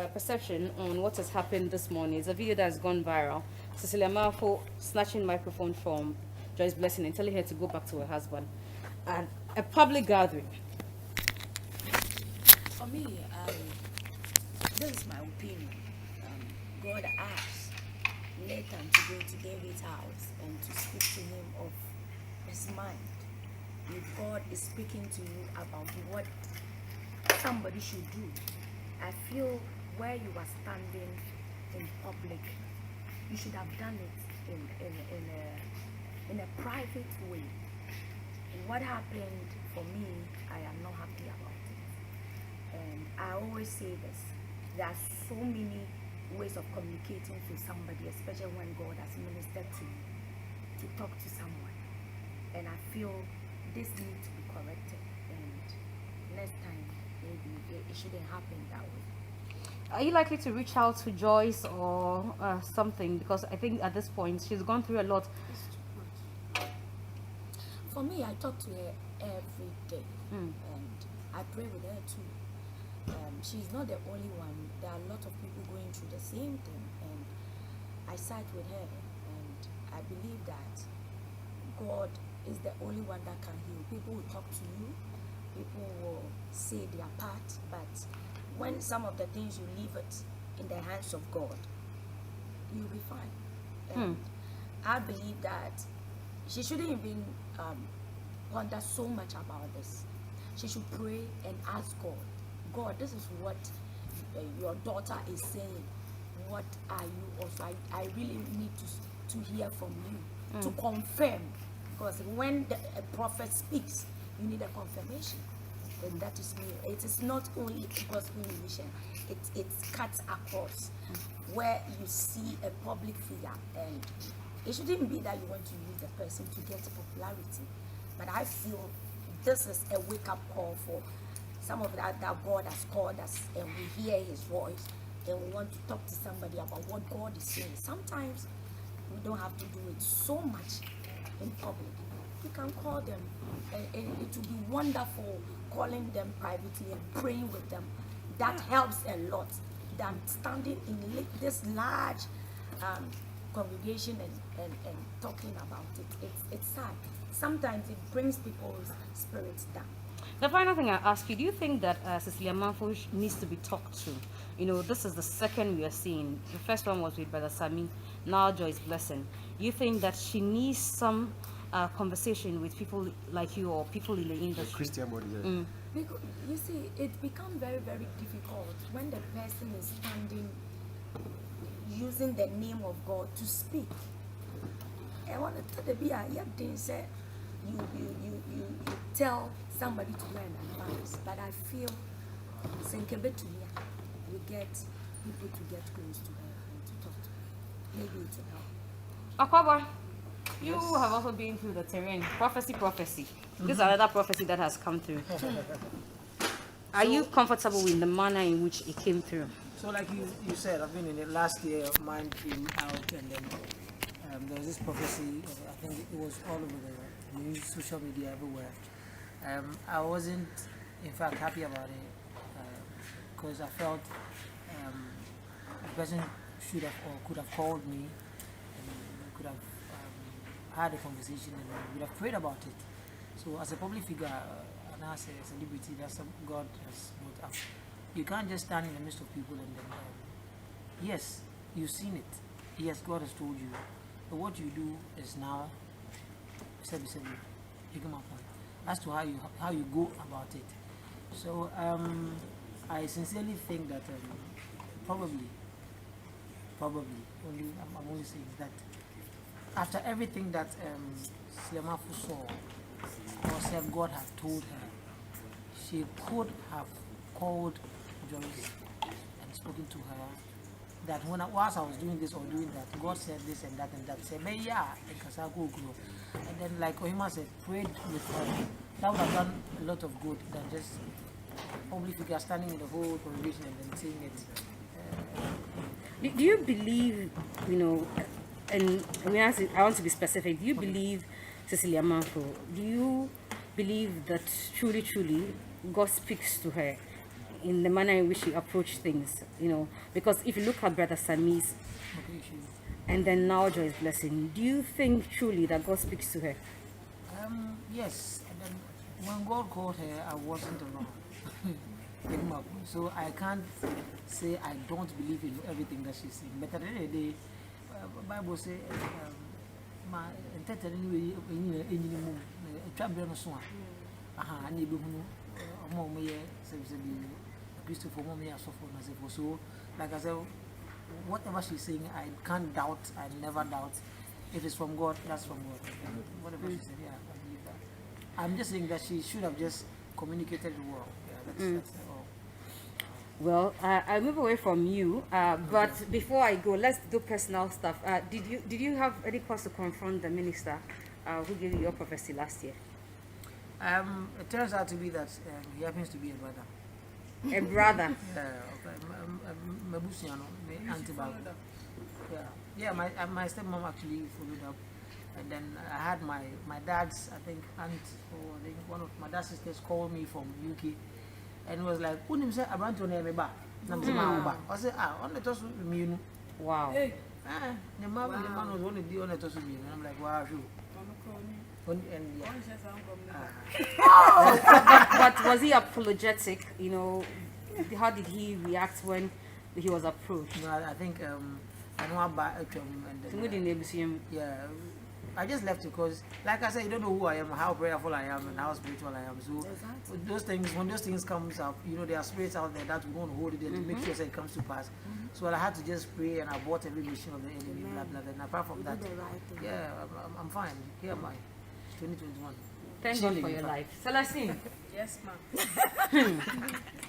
perception on what has happened this morning. It's a video that has gone viral. Cecilia Marfo snatching microphone from Joyce Blessing and telling her to go back to her husband at a public gathering. For me, this is my opinion. God asked Nathan to go to David's house and to speak to him of his mind. If God is speaking to you about what somebody should do, I feel where you are standing in public, you should have done it in a private way. What happened for me, I am not happy about it. And I always say this, there are so many ways of communicating to somebody, especially when God has ministered to you, to talk to someone. And I feel this needs to be corrected, and next time maybe it shouldn't happen that way. Are you likely to reach out to Joyce or something? Because I think at this point she's gone through a lot. For me, I talk to her every day, and I pray with her too. She's not the only one. There are a lot of people going through the same thing, and I side with her, and I believe that God is the only one that can heal. People will talk to you, people will say their part, but when some of the things you leave it in the hands of God, you'll be fine. And I believe that she shouldn't even wonder so much about this. She should pray and ask God, God, this is what your daughter is saying. What are you also? I really need to hear from you to confirm, because when a prophet speaks, you need a confirmation. And that is me. It is not only gospel musician, it cuts across where you see a public figure, and it shouldn't be that you want to use the person to get popularity. But I feel this is a wake-up call for some of that God has called us, and we hear his voice, and we want to talk to somebody about what God is saying. Sometimes we don't have to do it so much in public. You can call them, and it will be wonderful calling them privately and praying with them. That helps a lot than standing in this large congregation and talking about it. It's sad. Sometimes it brings people's spirits down. The final thing I ask you, do you think that Cecilia Marfo needs to be talked to? You know, this is the second we are seeing. The first one was with Brother Sami, now Joyce Blessing. You think that she needs some conversation with people like you or people in the industry? Christian body, yeah. Because you see, it becomes very, very difficult when the person is standing using the name of God to speak. I want to tell the beer, you tell somebody to do an advice, but I feel we get people to get close to her and to talk to her. Maybe it will help. Akwaboah, you have also been through the terrain. Prophecy. This is another prophecy that has come through. Are you comfortable with the manner in which it came through? So like you said, I've been in the last year, mine came out, and then there was this prophecy. I think it was all over the news, social media, everywhere. I wasn't, in fact, happy about it because I felt the person should have or could have called me and could have had a conversation and we would have prayed about it. So as a public figure and as a celebrity, that's what God has brought up. You can't just stand in the midst of people and then, yes, you've seen it. Yes, God has told you. But what you do is now, you get my point. As to how you go about it. So I sincerely think that probably only I'm only saying that after everything that Cecilia Marfo saw or said God had told her, she could have called Joyce and spoken to her that whilst I was doing this or doing that, God said this and that and that. Said, "May yeah, and then like Ohemaa said, prayed with her. That would have done a lot of good than just probably figure standing in the whole congregation and then saying it. Do you believe, you know, and I want to be specific, do you believe Cecilia Marfo? Do you believe that truly God speaks to her in the manner in which you approach things, because if you look at Brother Sammy's and then now Joyce Blessing, do you think truly that God speaks to her? Yes. And then when God called her, I wasn't around. So I can't say I don't believe in everything that she's saying. But at the end of the day, Bible says, my entertaining aha na ebe hunu omo ye say Christopher mom ya suffer na so like I said, whatever she's saying I can't doubt, I never doubt. If it's from God, that's from God. Whatever she said, yeah, I believe that. I'm just saying that she should have just communicated it well. Yeah, that's all. Well, I'll move away from you, but before I go, let's do personal stuff. Did you have any cause to confront the minister who gave you your prophecy last year? It turns out to be that he happens to be a brother. A brother? Yeah, my stepmom actually followed up. And then I had my dad's, I think, aunt, or I think one of my dad's sisters called me from UK. And it was like, "Who named say about to name ba?" I said, on the toss with me, wow. The man was one of the on the toss with me. And I'm like, wow, sure. And but was he apologetic? How did he react when he was approached? No, I think I know about and then, yeah, I just left it because, like I said, you don't know who I am, how prayerful I am, and how spiritual I am. So those things, when those things comes up, there are spirits out there that we don't hold it there to make sure that it comes to pass. So I had to just pray, and I bought every mission of the enemy, blah blah blah. And apart from that, yeah, I'm fine. Here am I, 2021. Thank God for your life, Celestine. Yes, ma'am.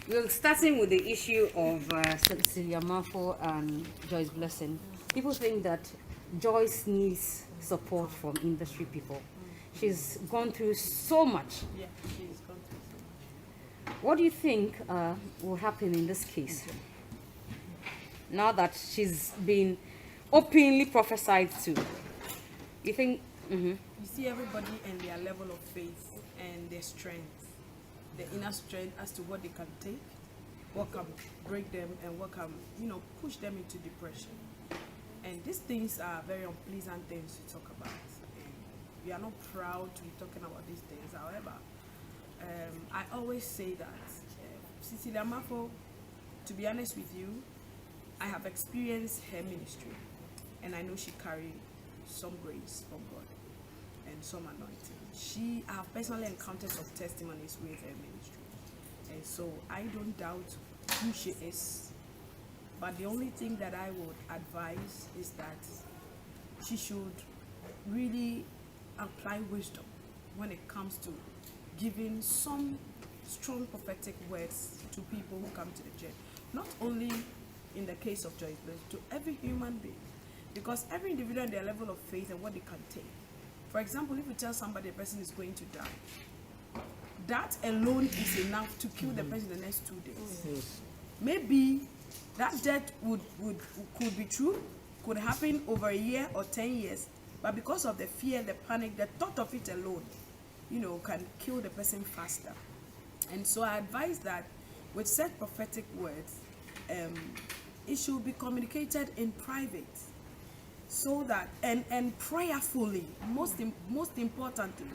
We're starting with the issue of Cecilia Marfo and Joyce Blessing. People think that Joyce needs support from industry people. She's gone through so much. Yeah, she's gone through so much. What do you think will happen in this case? Now that she's been openly prophesied to, you think? You see everybody and their level of faith and their strength, the inner strength as to what they can take, what can break them, and what can push them into depression. And these things are very unpleasant things to talk about. And we are not proud to be talking about these things. However, I always say that Cecilia Marfo, to be honest with you, I have experienced her ministry, and I know she carries some grace from God and some anointing. I have personally encountered some testimonies with her ministry, and so I don't doubt who she is. But the only thing that I would advise is that she should really apply wisdom when it comes to giving some strong prophetic words to people who come to the church. Not only in the case of Joyce Blessing, to every human being. Because every individual and their level of faith and what they can take. For example, if you tell somebody a person is going to die, that alone is enough to kill the person in the next 2 days. Maybe that death could be true, could happen over a year or 10 years, but because of the fear, the panic, the thought of it alone, can kill the person faster. And so I advise that with such prophetic words, it should be communicated in private, so that and prayerfully, most importantly,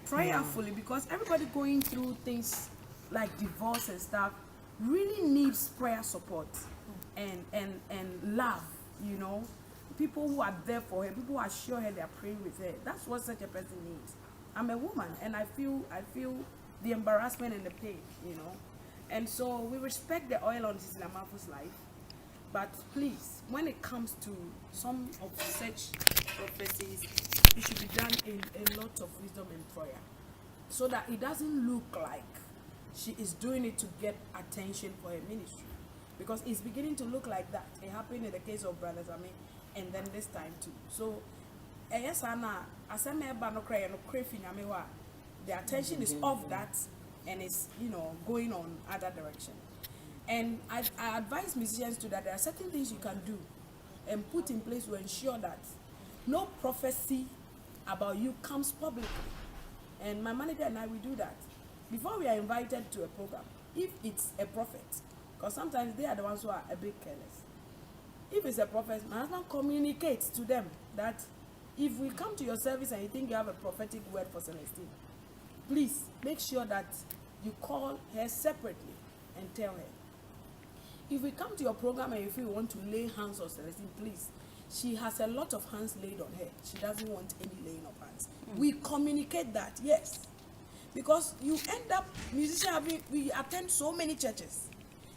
prayerfully, because everybody going through things like divorce and stuff really needs prayer support and love, people who are there for her, people who assure her they are praying with her. That's what such a person needs. I'm a woman, and I feel the embarrassment and the pain, and so we respect the oil on Cecilia Marfo's life, but please, when it comes to some of such prophecies, it should be done in a lot of wisdom and prayer, so that it doesn't look like she is doing it to get attention for her ministry. Because it's beginning to look like that. It happened in the case of Brother Zami, and then this time too. So, yes, Anna, the attention is off that, and it's going on other direction. And I advise musicians too that there are certain things you can do and put in place to ensure that no prophecy about you comes publicly. And my manager and I, we do that. Before we are invited to a program, if it's a prophet, because sometimes they are the ones who are a bit careless. If it's a prophet, my husband communicates to them that if we come to your service and you think you have a prophetic word for Celestine, please make sure that you call her separately and tell her. If we come to your program and if we want to lay hands on Celestine, please, she has a lot of hands laid on her. She doesn't want any laying of hands. We communicate that, yes. Because you end up, musicians, we attend so many churches.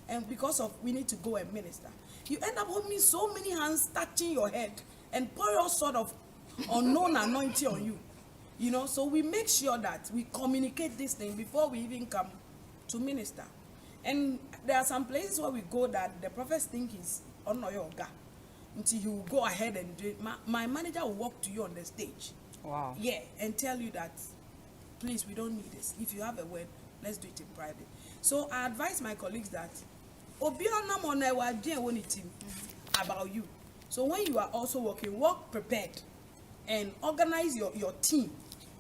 And because of, we need to go and minister. You end up holding so many hands touching your head and pour all sort of unknown anointing on you. You know, so we make sure that we communicate this thing before we even come to minister. And there are some places where we go that the prophets think is on your ga until you will go ahead and do it. My manager will walk to you on the stage. Wow. Yeah, and tell you that, please, we don't need this. If you have a word, let's do it in private. So I advise my colleagues that about you. So when you are also working, work prepared and organize your team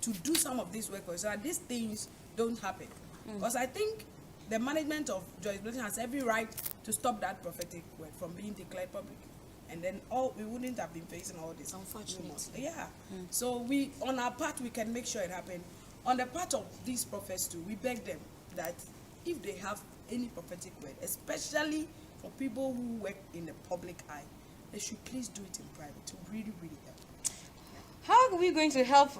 to do some of this work so that these things don't happen. Because I think the management of Joyce Blessing has every right to stop that prophetic word from being declared public. And then we wouldn't have been facing all this. Unfortunately. Yeah. So we, on our part, we can make sure it happens. On the part of these prophets too, we beg them that if they have any prophetic word, especially for people who work in the public eye, they should please do it in private to really, really help. How are we going to help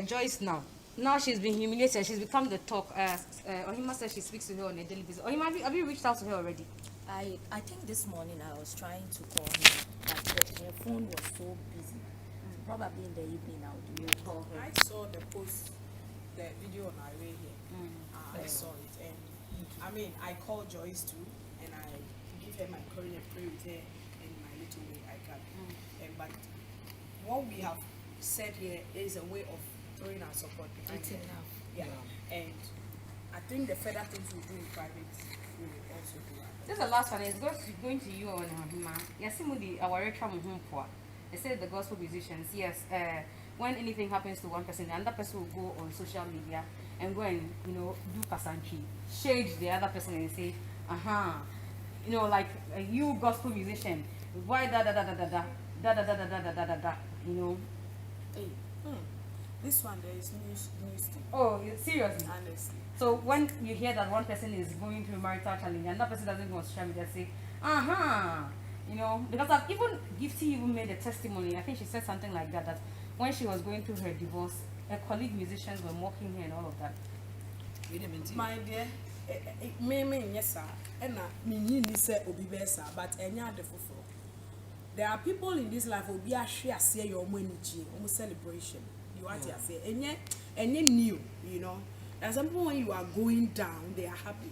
Joyce now? Now she's been humiliated. She's become the talk. Ohemaa says she speaks to her on a daily basis. Ohemaa, have you reached out to her already? I think this morning I was trying to call her, but her phone was so busy. Probably in the evening I will call her. I saw the post, the video on our way here. I saw it, and I mean, I called Joyce too, and I give her my courage and pray with her in my little way I can. But what we have said here is a way of throwing our support behind her. Yeah. And I think the further things we do in private, we will also do that. This is the last one. It's going to you on Ohemaa. Yasimudi, our retro muhumpoa. They say the gospel musicians, yes, when anything happens to one person, the other person will go on social media and go and, do pasanchi, shade the other person and say, like you gospel musician, why da da da da da da da da da da da da da da, Hey, this one there is news thing. Oh, seriously? Honestly. So when you hear that one person is going through marital challenge, another person doesn't go on social media, say, because I've Gifty even made a testimony. I think she said something like that when she was going through her divorce, her colleague musicians were mocking her and all of that. Wait a minute. My dear, yes sir, and me say obi besa, but enya de fufuro. There are people in this life who be a share say your money, almost celebration. You want to say, enye new, There's some people when you are going down, they are happy.